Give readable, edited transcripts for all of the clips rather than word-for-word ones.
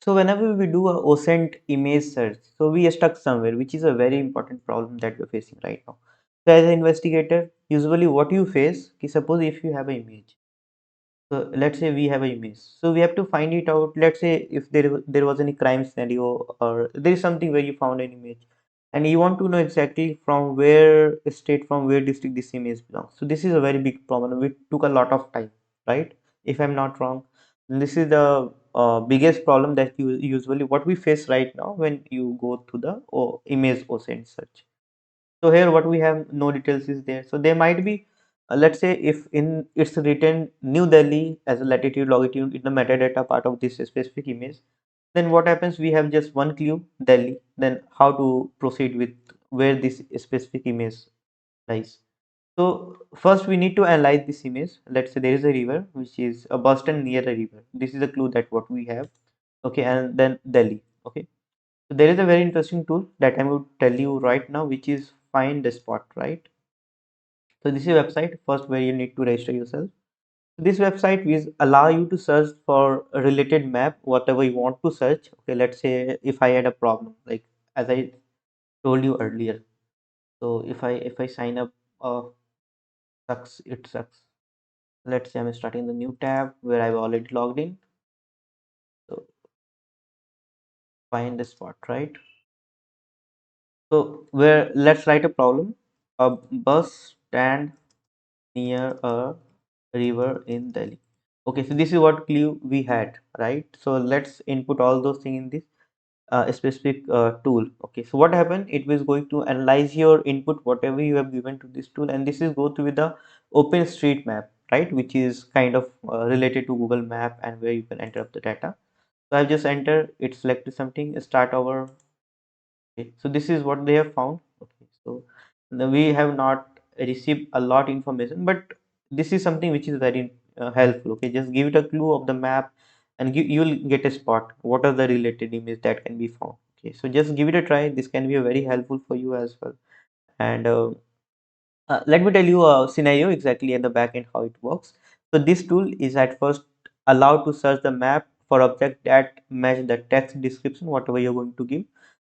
So whenever we do a OSINT image search, so we are stuck somewhere, which is a very important problem that we're facing right now. So as an investigator, usually what you face, suppose if you have an image, so let's say we have an image, so we have to find it out. Let's say if there was any crime scenario, or there is something where you found an image, and you want to know exactly from where state, from where district this image belongs. So this is a very big problem. We took a lot of time, right? If I'm not wrong, this is the biggest problem that you usually what we face right now when you go to the image OSINT search. So here what we have, no details is there. So there might be, let's say if in it's written New Delhi as a latitude longitude in the metadata part of this specific image, then what happens, we have just one clue, Delhi. Then how to proceed with where this specific image lies. So first we need to analyze this image. Let's say there is a river which is a Boston near a river. This is a clue that what we have. Okay, and then Delhi. Okay, so there is a very interesting tool that I would tell you right now, which is Find the Spot, right? So this is a website first where you need to register yourself. This website will allow you to search for a related map, whatever you want to search. Okay, let's say if I had a problem, like as I told you earlier. So if I sign up, sucks, it sucks. Let's say I'm starting the new tab where I've already logged in. So find the spot, right? So where let's write a problem. A bus stand near a river in Delhi. Okay, so this is what clue we had, right? So let's input all those things in this specific tool. Okay, so what happened, it was going to analyze your input whatever you have given to this tool, and this is go through with the open street map, right, which is kind of related to Google Map, and where you can enter up the data. So I've just entered it, selected something, start over. Okay, so this is what they have found. Okay, so we have not received a lot information, but this is something which is very helpful. Okay, just give it a clue of the map, and you'll get a spot what are the related image that can be found. Okay, so just give it a try. This can be a very helpful for you as well. And let me tell you a scenario exactly at the back end how it works. So this tool is at first allowed to search the map for object that match the text description whatever you're going to give.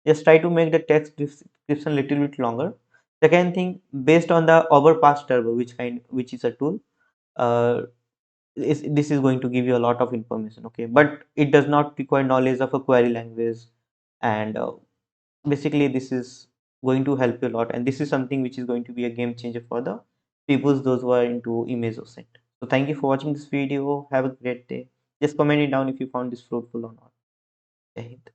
Just try to make the text description little bit longer. Second thing, based on the overpass turbo, which is a tool, uh, this is going to give you a lot of information. Okay, but it does not require knowledge of a query language, and basically this is going to help you a lot, and this is something which is going to be a game changer for the people those who are into image OSINT. So thank you for watching this video. Have a great day. Just comment it down if you found this fruitful or not. Jai Hind.